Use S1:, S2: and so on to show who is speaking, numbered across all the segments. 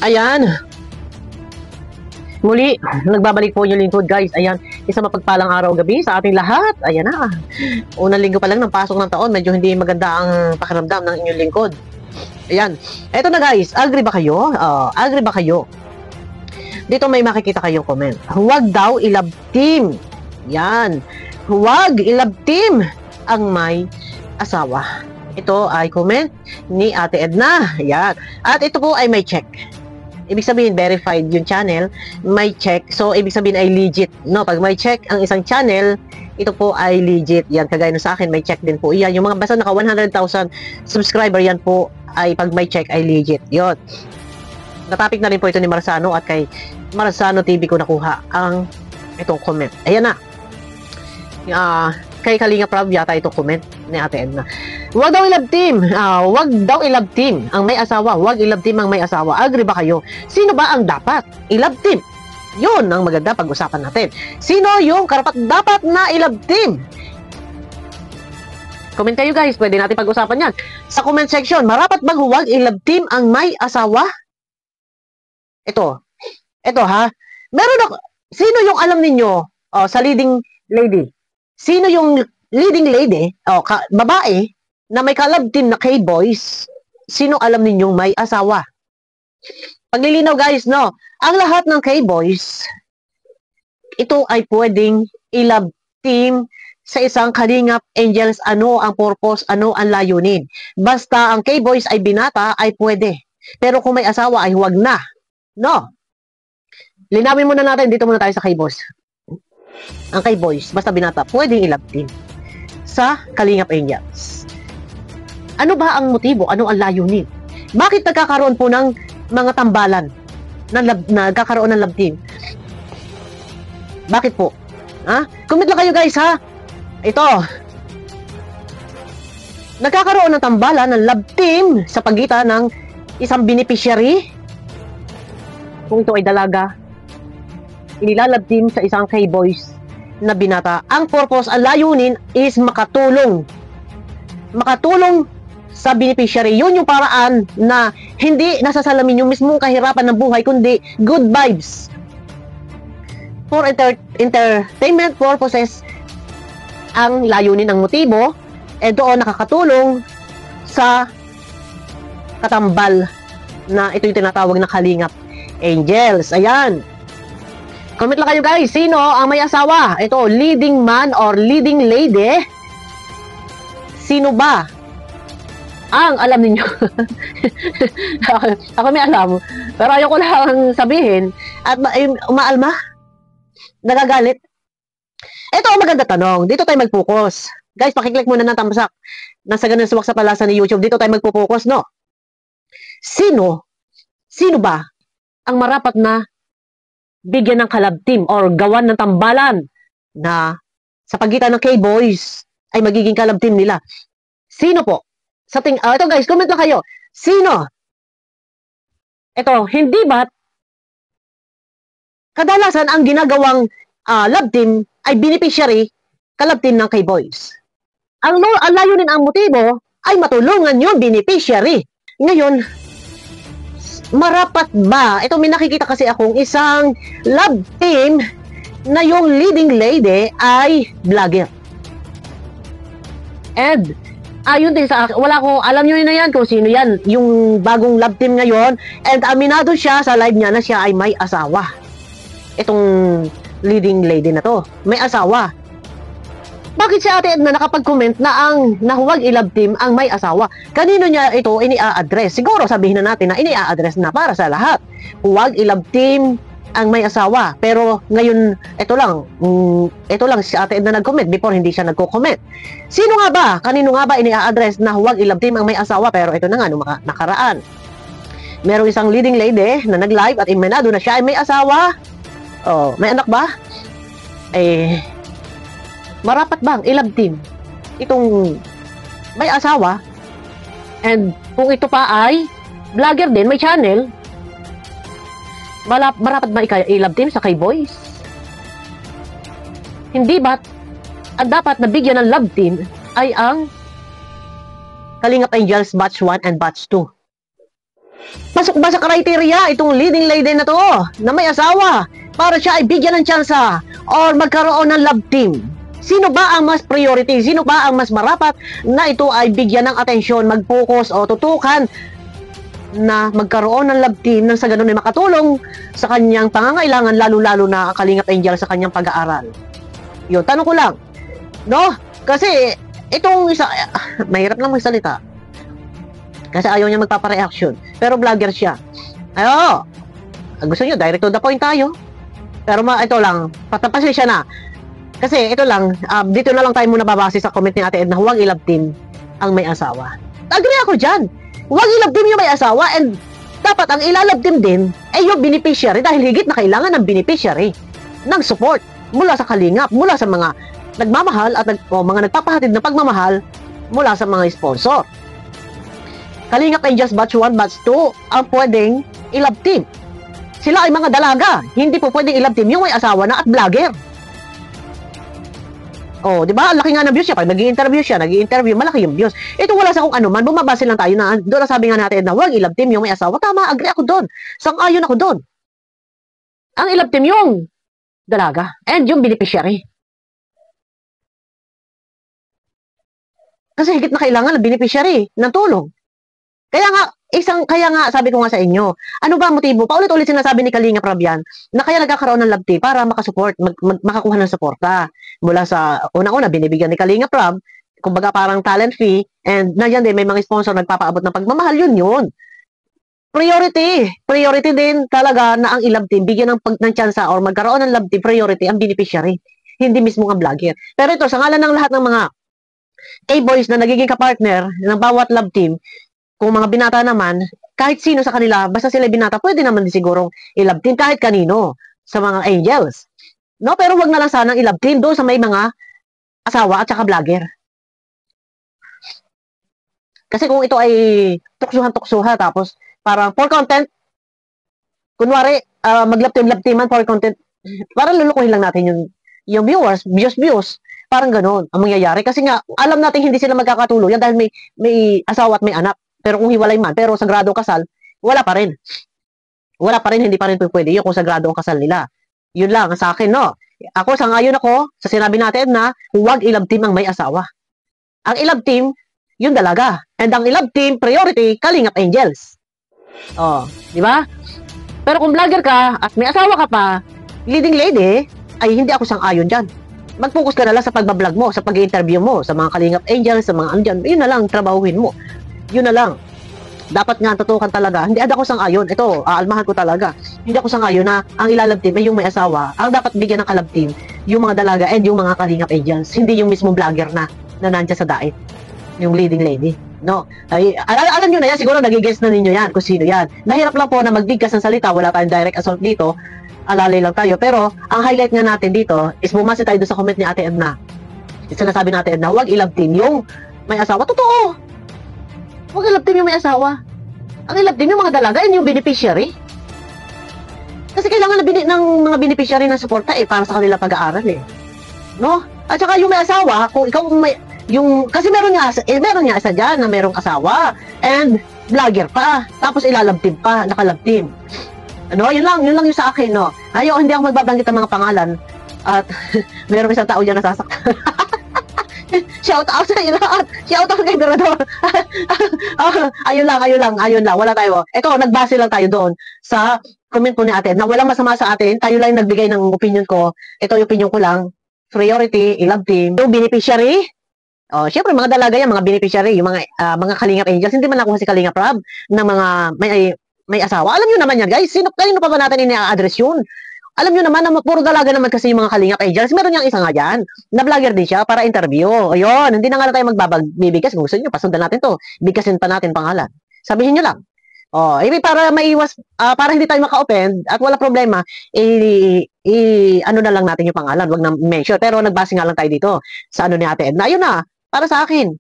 S1: Ayan. Muli, nagbabalik po yung lingkod guys. Ayan, isang mapagpalang araw gabi sa ating lahat. Ayan na. Unang linggo pa lang ng pasok ng taon. Medyo hindi maganda ang pakiramdam ng inyong lingkod. Ayan. Eto na guys. Agree ba kayo? Agree ba kayo? Dito may makikita kayong comment. Huwag daw i-love team. Yan. Huwag i-love team ang may asawa. Ito ay comment ni Ate Edna. Ayan. At ito po ay may check. Ibig sabihin, verified yung channel, may check. So, ibig sabihin ay legit. No, pag may check ang isang channel, ito po ay legit. Yan, kagaya no sa akin, may check din po. Yan, yung mga basta naka 100,000 subscriber, yan po ay pag may check ay legit. Yun. Natapik na rin po ito ni Marzano at kay Marzano TV ko nakuha ang itong comment. Ayan na. Kay Kalinga Prab yata itong comment ni Ate Edna. Huwag daw i-love team. Huwag daw i-love team ang may asawa. Huwag i-love team ang may asawa. Agree ba kayo? Sino ba ang dapat i-love team? Yun ang maganda pag-usapan natin. Sino yung karapat dapat na i-love team? Comment kayo guys. Pwede natin pag-usapan yan. Sa comment section, marapat bang huwag i-love team ang may asawa? Ito ha. Meron ako. Sino yung alam ninyo sa leading lady? Sino yung leading lady, babae, na may ka-love team na K-boys? Sino alam ninyong may asawa? Paglilinaw guys, no? Ang lahat ng K-boys, ito ay pwedeng i-love team sa isang Kalingap Angels. Ano ang purpose? Ano ang layunin? Basta ang K-boys ay binata, ay pwede. Pero kung may asawa, ay huwag na. No? Linawin muna natin, dito muna tayo sa K-boys. Ang K-boys, basta binata, pwedeng i-love team sa Kalingap Angels. Ano ba ang motibo? Ano ang layunin? Bakit nagkakaroon po ng mga tambalan na nagkakaroon ng love team? Bakit po? Comment lang kayo guys ha. Ito. Nagkakaroon ng tambalan ng love team sa pagitan ng isang beneficiary. Kung ito ay dalaga, inilalove team sa isang K-boys na binata. Ang purpose, ang layunin is makatulong. Makatulong sa beneficiary. Yun yung paraan na hindi nasasalamin yung mismong kahirapan ng buhay, kundi good vibes. For entertainment purposes, ang layunin ng motibo, doon nakakatulong sa katambal na ito yung tinatawag na Kalingap Angels. Ayan. Comment lang kayo guys, sino ang may asawa? Ito, leading man or leading lady? Sino ba ang alam ninyo? Ako may alam, pero ayoko lang sabihin at umaalma, nagagalit. Ito ang maganda tanong, dito tayo mag-focus. Guys, pakiclick muna ng tamsak. Nasa ganun suwak sa palasa ni YouTube, dito tayo mag-focus, no? Sino ba ang marapat na bigyan ng kalab team or gawan ng tambalan na sa pagitan ng K-boys ay magiging kalab team nila? Sino po? Ito guys, comment lang kayo. Sino? Ito, hindi ba kadalasan ang ginagawang love team ay beneficiary kalab team ng K-boys? Ang layunin, ang motibo ay matulungan yung beneficiary. Ngayon, marapat ba? Ito, may nakikita kasi akong isang love team na yung leading lady ay vlogger. And, ayun din sa akin, wala ko, alam nyo na yan kung sino yan, yung bagong love team ngayon. And aminado siya sa live niya na siya ay may asawa. Itong leading lady na to, may asawa. Bakit si Ate Edna nakapag-comment na huwag i-love team ang may asawa? Kanino niya ito ini-a-address? Siguro sabihin na natin na ini-a-address na para sa lahat. Huwag i-love team ang may asawa. Pero ngayon, ito lang si Ate Edna nag-comment. Before, hindi siya nagko-comment. Sino nga ba? Kanino nga ba ini-a-address na huwag i-love team ang may asawa? Pero ito na nga, nakaraan. Merong isang leading lady na nag-live at imenado na siya ay may asawa. Oh, may anak ba? Marapat bang i-love team itong may asawa? And kung ito pa ay vlogger din, may channel, marapat ba i-love team sa K-boys? Hindi ba ang dapat na bigyan ng love team ay ang Kalingap Angels Batch 1 and Batch 2? Pasok ba sa criteria itong leading lady na to na may asawa para siya ay bigyan ng tsansa or magkaroon ng love team? Sino ba ang mas priority? Sino ba ang mas marapat na ito ay bigyan ng atensyon, mag-focus o tutukan na magkaroon ng love team nang sa ganun ay makatulong sa kanyang pangangailangan, lalo-lalo na ang Kalingap Angel sa kanyang pag-aaral? Yun, tanong ko lang. No? Kasi itong isa, mahirap lang magsalita. Kasi ayaw niya magpapa-reaction. Pero vlogger siya. Ayo, gusto niyo, direct to the point tayo. Pero ito lang, patapasin siya na. Kasi ito lang, dito na lang tayo muna babase sa comment ni Ate Ed na huwag i-love team ang may asawa. Agree ako dyan. Huwag i-love team yung may asawa, and dapat ang ilalove team din ay yung beneficiary, dahil higit na kailangan ng beneficiary ng support mula sa Kalingap, mula sa mga nagmamahal at mga nagpapahatid ng pagmamahal mula sa mga sponsor. Kalingap Angels Batch 1, Batch 2 ang pwedeng i-love team. Sila ay mga dalaga. Hindi po pwedeng i-love team yung may asawa na at vlogger. Oh, di ba? Laki nga ng views siya. Pag nag-i-interview, malaki yung views. Ito wala sa kung ano man. Bumabase lang tayo na doon na sabi nga natin na huwag i-love team yung may asawa. Tama, agree ako doon. Sang-ayon ako doon. Ang i-love team yung dalaga and yung beneficiary. Kasi higit na kailangan ng beneficiary ng tulong. Kaya nga sabi ko nga sa inyo, ano ba ang motibo? Paulit-ulit sinasabi ni Kalingap Rab yan na kaya nagkakaroon ng love team para makasupport, makakuha ng suporta mula sa unang-una binibigyan ni Kalingap Rab, kumbaga parang talent fee, and nandiyan din may mga sponsor nagpapaabot ng pagmamahal, yun. Priority din talaga na ang i-love team, bigyan ng tsansa or magkaroon ng love team, priority ang beneficiary, hindi mismo ang vlogger. Pero ito, sa ngalan ng lahat ng mga K-boys na nagiging kapartner ng bawat love team, kung mga binata naman, kahit sino sa kanila, basta sila binata, pwede naman din sigurong i-love team kahit kanino sa mga angels. No, pero wag na lang sanang i-love team doon sa may mga asawa at saka vlogger. Kasi kung ito ay tuksuhan tapos parang for content, kunwari mag-love teaman for content, parang lulukuhin lang natin yung views, parang ganoon ang mangyayari. Kasi nga, alam natin hindi sila magkakatuluyan dahil may asawa at may anak. Pero kung hiwalay man, pero sagradong kasal, wala pa rin. Hindi pa rin pwede yun kung sagrado ang kasal nila. Yun lang sa akin, no? Ako, sangayon ako sa sinabi natin na huwag i-love team ang may asawa. Ang i-love team, yung dalaga. And ang i-love team, priority, Kalingap Angels. Oh, di ba? Pero kung vlogger ka at may asawa ka pa, leading lady, ay hindi ako sang-ayon dyan. Mag-focus ka na lang sa pagbablog mo, sa pag-interview mo, sa mga Kalingap Angels, sa mga andyan. Yun na lang, trabahuhin mo. Yun na lang. Dapat nga tutukan talaga. Hindi ako sang-ayon. Ito, aalmahan ko talaga. Hindi ako sang-ayon na ang ilalab team ay yung may asawa. Ang dapat bigyan ng kalab team, yung mga dalaga and yung mga Kalingap Angels. Hindi yung mismo vlogger na nandiyan sa daet. Yung leading lady. No? Ay, alam nyo na yan. Siguro nagigess na ninyo yan kung sino yan. Nahirap lang po na magbigkas ng salita. Wala tayong direct assault dito. Alalay lang tayo. Pero, ang highlight nga natin dito is bumasa tayo doon sa comment ni Ate Edna. Sinasabi natin na huwag i-love team yung may asawa. Totoo! Huwag i-love team yung may asawa. Ang i-love team yung mga dalaga and yung beneficiary. Kasi kailangan ng mga beneficiary ng suporta para sa kanila pag-aaral No? At saka yung may asawa, kung ikaw may kasi meron niya isa dyan na merong asawa and vlogger pa. Tapos ilalove team pa, nakalove team. Ano, yun lang yung sa akin, no. Hindi ako magbabanggit ng mga pangalan at merong isang tao dyan nasasaktan. Shout out sa inyo lahat. Shout out kay Dorador. Ayun lang. Wala tayo. Ito, nagbase lang tayo doon sa comment po ni Ate na walang masama sa atin. Tayo lang nagbigay ng opinion ko. Ito yung opinion ko lang. Priority, i-love team. Yung beneficiary, syempre mga dalaga yan, mga beneficiary, yung mga Kalingap Angels. Hindi man ako si Kalingap Rab ng mga may asawa. Alam nyo naman yan, guys. Kanino pa ba natin ini-address yun? Alam nyo naman na puro dalaga naman kasi yung mga Kalingap Angels. Meron niyang isa nga dyan. Na vlogger din siya para interview. Ayun, hindi na nga tayo magbibigkas. Kung gusto nyo, pasundan natin to. Bigkasin pa natin pangalan. Sabihin nyo lang. Para maiwas, para hindi tayo maka-offend at wala problema, ano na lang natin yung pangalan. Wag na mention. Pero nagbase nga lang tayo dito sa ano ni Ate Edna. Ayun na, para sa akin.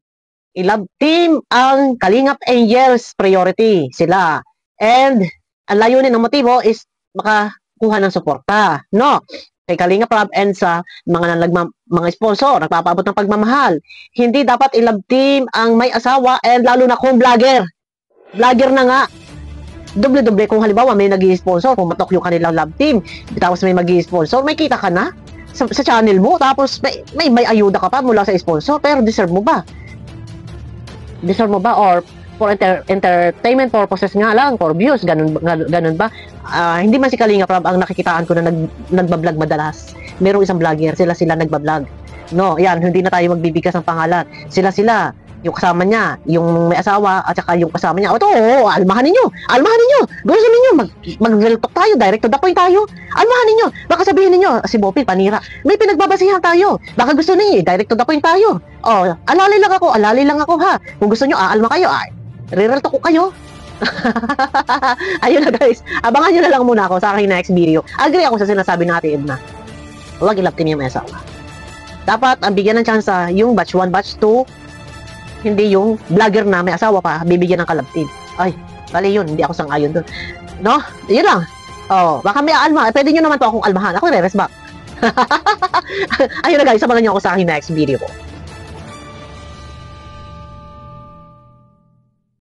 S1: I-love team ang Kalingap Angels. Priority sila. And, ang layunin ng motibo is makakuha ng suporta, no? Kay Kalingap Rab and sa mga sponsor, nagpapaabot ng pagmamahal. Hindi dapat i-love team ang may asawa and lalo na kung vlogger. Vlogger na nga. doble-doble kung halimbawa may nag-i-sponsor, pumatok yung kanilang love team, tapos may mag-i-sponsor, may kita ka na sa channel mo, tapos may ayuda ka pa mula sa sponsor, pero deserve mo ba? Deserve mo ba? Or for entertainment purposes nga lang, for views, ganun ba? Hindi man si Kalinga Prab ang nakikitaan ko na nagbablog madalas. Merong isang vlogger, sila nagbablog. No, yan, hindi na tayo magbibigkas ng pangalan. Sila, yung kasama niya, yung may asawa, at saka yung kasama niya. O ito, almahan ninyo. Gusto ninyo, mag-real talk tayo, direct to the point tayo. Almahan ninyo. Baka sabihin ninyo, si Bopil, panira. May pinagbabasihan tayo. Baka gusto ninyo, direct to the point tayo. O, alali lang ako ha. Kung gusto nyo, aalma kayo, real talk ko kayo. Ayun na guys, abangan nyo na lang muna ako sa aking next video. Agree ako sa sinasabi ng Ate Edna. Huwag i-love team yung may asawa. Dapat ang bigyan ng chance yung batch 1, batch 2, hindi yung vlogger na may asawa pa, bibigyan ng kalab team. Ay, bali yun, hindi ako sang-ayon dun. No? Yun lang. Baka may alma. Pwede nyo naman po akong almahan. Ako re-respect. Ayun na guys, abangan nyo ako sa aking next video ko.